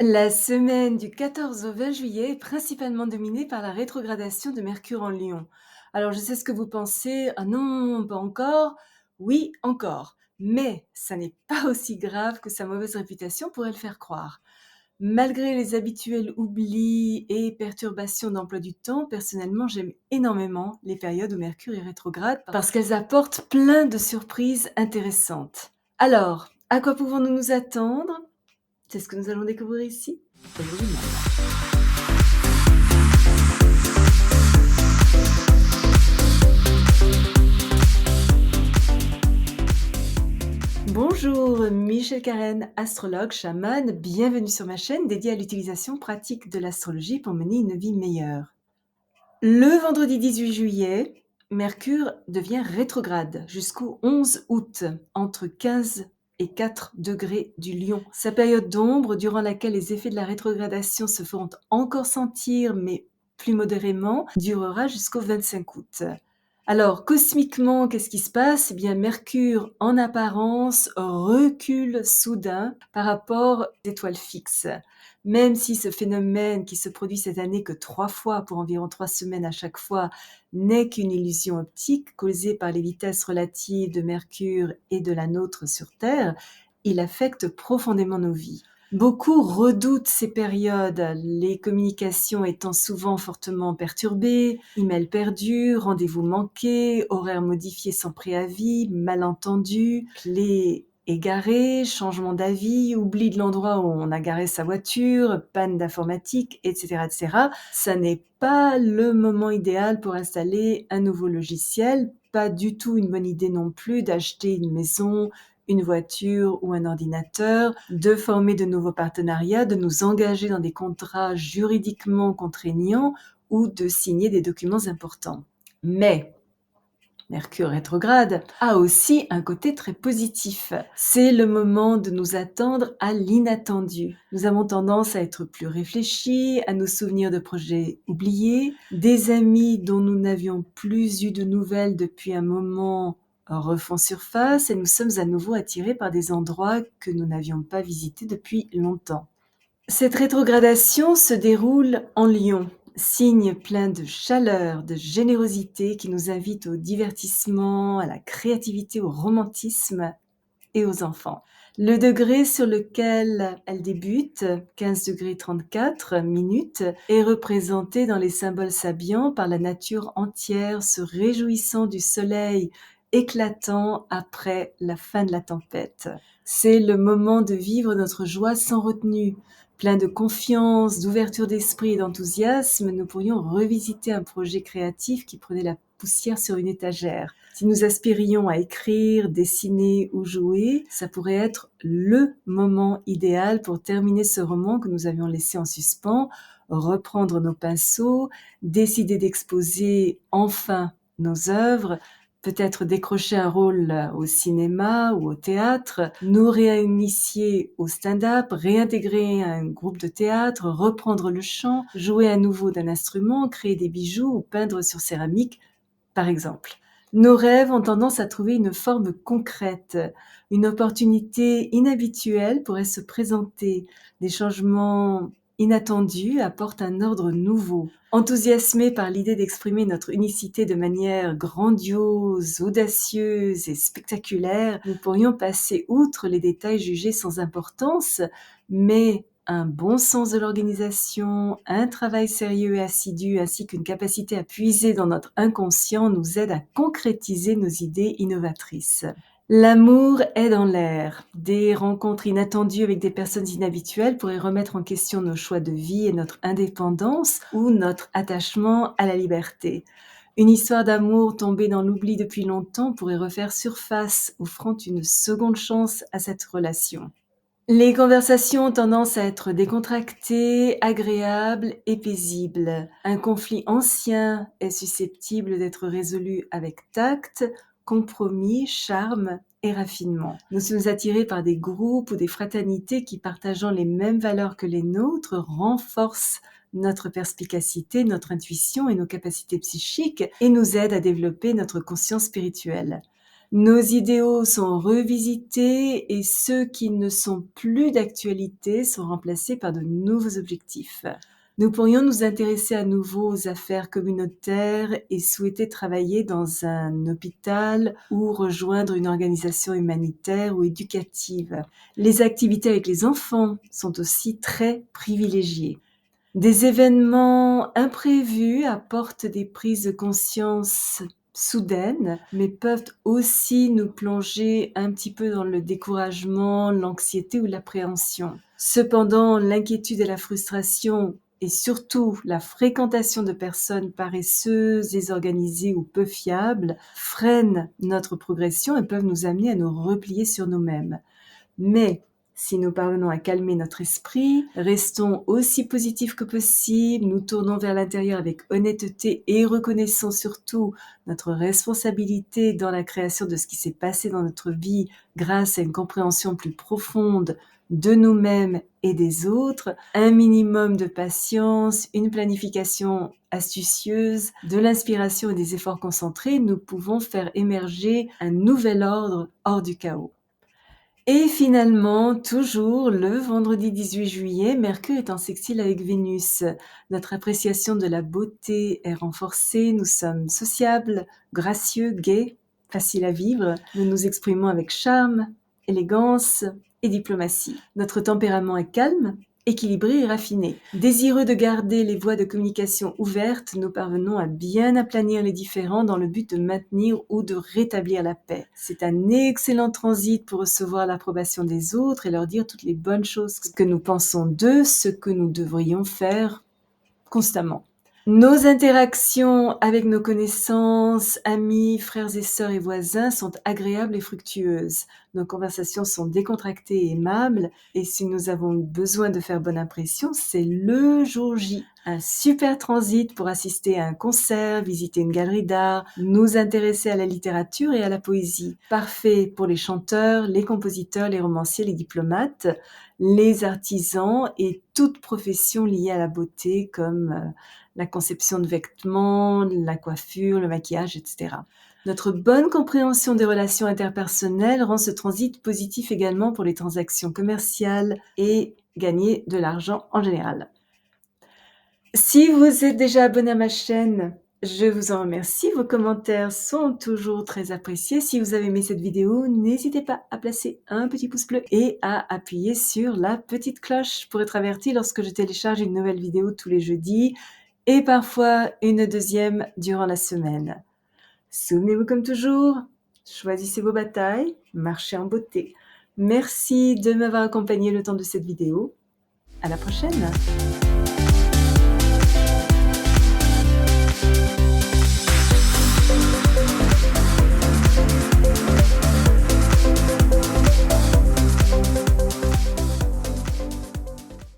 La semaine du 14 au 20 juillet est principalement dominée par la rétrogradation de Mercure en Lion. Alors je sais ce que vous pensez, ah non, pas encore, oui, encore, mais ça n'est pas aussi grave que sa mauvaise réputation pourrait le faire croire. Malgré les habituels oublis et perturbations d'emploi du temps, personnellement j'aime énormément les périodes où Mercure est rétrograde parce qu'elles apportent plein de surprises intéressantes. Alors, à quoi pouvons-nous nous attendre? C'est ce que nous allons découvrir ici. Aujourd'hui même. Bonjour, Michel Karen, astrologue, chamane, bienvenue sur ma chaîne dédiée à l'utilisation pratique de l'astrologie pour mener une vie meilleure. Le vendredi 18 juillet, Mercure devient rétrograde jusqu'au 11 août, entre 15 et 4 degrés du Lion. Sa période d'ombre, durant laquelle les effets de la rétrogradation se feront encore sentir, mais plus modérément, durera jusqu'au 25 août. Alors, cosmiquement, qu'est-ce qui se passe? Eh bien, Mercure, en apparence, recule soudain par rapport aux étoiles fixes. Même si ce phénomène qui se produit cette année que 3 fois pour environ 3 semaines à chaque fois n'est qu'une illusion optique causée par les vitesses relatives de Mercure et de la nôtre sur Terre, il affecte profondément nos vies. Beaucoup redoutent ces périodes, les communications étant souvent fortement perturbées, emails perdus, rendez-vous manqués, horaires modifiés sans préavis, malentendus, clés égarées, changement d'avis, oubli de l'endroit où on a garé sa voiture, panne d'informatique, etc., etc. Ça n'est pas le moment idéal pour installer un nouveau logiciel, pas du tout une bonne idée non plus d'acheter une maison, une voiture ou un ordinateur, de former de nouveaux partenariats, de nous engager dans des contrats juridiquement contraignants ou de signer des documents importants. Mais Mercure rétrograde a aussi un côté très positif. C'est le moment de nous attendre à l'inattendu. Nous avons tendance à être plus réfléchis, à nous souvenir de projets oubliés, des amis dont nous n'avions plus eu de nouvelles depuis un moment refont surface et nous sommes à nouveau attirés par des endroits que nous n'avions pas visités depuis longtemps. Cette rétrogradation se déroule en Lion, signe plein de chaleur, de générosité qui nous invite au divertissement, à la créativité, au romantisme et aux enfants. Le degré sur lequel elle débute, 15 degrés 34 minutes, est représenté dans les symboles sabiens par la nature entière se réjouissant du soleil éclatant après la fin de la tempête. C'est le moment de vivre notre joie sans retenue. Plein de confiance, d'ouverture d'esprit et d'enthousiasme, nous pourrions revisiter un projet créatif qui prenait la poussière sur une étagère. Si nous aspirions à écrire, dessiner ou jouer, ça pourrait être le moment idéal pour terminer ce roman que nous avions laissé en suspens, reprendre nos pinceaux, décider d'exposer enfin nos œuvres, peut-être décrocher un rôle au cinéma ou au théâtre, nous réinitier au stand-up, réintégrer un groupe de théâtre, reprendre le chant, jouer à nouveau d'un instrument, créer des bijoux ou peindre sur céramique, par exemple. Nos rêves ont tendance à trouver une forme concrète. Une opportunité inhabituelle pourrait se présenter. Des changements inattendus apportent un ordre nouveau. Enthousiasmés par l'idée d'exprimer notre unicité de manière grandiose, audacieuse et spectaculaire, nous pourrions passer outre les détails jugés sans importance, mais un bon sens de l'organisation, un travail sérieux et assidu, ainsi qu'une capacité à puiser dans notre inconscient nous aident à concrétiser nos idées innovatrices. L'amour est dans l'air. Des rencontres inattendues avec des personnes inhabituelles pourraient remettre en question nos choix de vie et notre indépendance ou notre attachement à la liberté. Une histoire d'amour tombée dans l'oubli depuis longtemps pourrait refaire surface, offrant une seconde chance à cette relation. Les conversations ont tendance à être décontractées, agréables et paisibles. Un conflit ancien est susceptible d'être résolu avec tact, compromis, charme et raffinement. Nous sommes attirés par des groupes ou des fraternités qui, partageant les mêmes valeurs que les nôtres, renforcent notre perspicacité, notre intuition et nos capacités psychiques et nous aident à développer notre conscience spirituelle. Nos idéaux sont revisités et ceux qui ne sont plus d'actualité sont remplacés par de nouveaux objectifs. Nous pourrions nous intéresser à nouveau aux affaires communautaires et souhaiter travailler dans un hôpital ou rejoindre une organisation humanitaire ou éducative. Les activités avec les enfants sont aussi très privilégiées. Des événements imprévus apportent des prises de conscience soudaines, mais peuvent aussi nous plonger un petit peu dans le découragement, l'anxiété ou l'appréhension. Cependant, l'inquiétude et la frustration, et surtout la fréquentation de personnes paresseuses, désorganisées ou peu fiables, freinent notre progression et peuvent nous amener à nous replier sur nous-mêmes. Mais si nous parvenons à calmer notre esprit, restons aussi positifs que possible, nous tournons vers l'intérieur avec honnêteté et reconnaissons surtout notre responsabilité dans la création de ce qui s'est passé dans notre vie grâce à une compréhension plus profonde de nous-mêmes et des autres, un minimum de patience, une planification astucieuse, de l'inspiration et des efforts concentrés, nous pouvons faire émerger un nouvel ordre hors du chaos. Et finalement, toujours le vendredi 18 juillet, Mercure est en sextile avec Vénus. Notre appréciation de la beauté est renforcée, nous sommes sociables, gracieux, gais, faciles à vivre. Nous nous exprimons avec charme, élégance et diplomatie. Notre tempérament est calme, équilibré et raffiné. Désireux de garder les voies de communication ouvertes, nous parvenons à bien aplanir les différends dans le but de maintenir ou de rétablir la paix. C'est un excellent transit pour recevoir l'approbation des autres et leur dire toutes les bonnes choses que nous pensons d'eux, ce que nous devrions faire constamment. Nos interactions avec nos connaissances, amis, frères et sœurs et voisins sont agréables et fructueuses. Nos conversations sont décontractées et aimables, et si nous avons besoin de faire bonne impression, c'est le jour J. Un super transit pour assister à un concert, visiter une galerie d'art, nous intéresser à la littérature et à la poésie. Parfait pour les chanteurs, les compositeurs, les romanciers, les diplomates, les artisans et toute profession liée à la beauté comme la conception de vêtements, la coiffure, le maquillage, etc. Notre bonne compréhension des relations interpersonnelles rend ce transit positif également pour les transactions commerciales et gagner de l'argent en général. Si vous êtes déjà abonné à ma chaîne, je vous en remercie. Vos commentaires sont toujours très appréciés. Si vous avez aimé cette vidéo, n'hésitez pas à placer un petit pouce bleu et à appuyer sur la petite cloche pour être averti lorsque je télécharge une nouvelle vidéo tous les jeudis et parfois une deuxième durant la semaine. Souvenez-vous comme toujours, choisissez vos batailles, marchez en beauté. Merci de m'avoir accompagné le temps de cette vidéo. À la prochaine!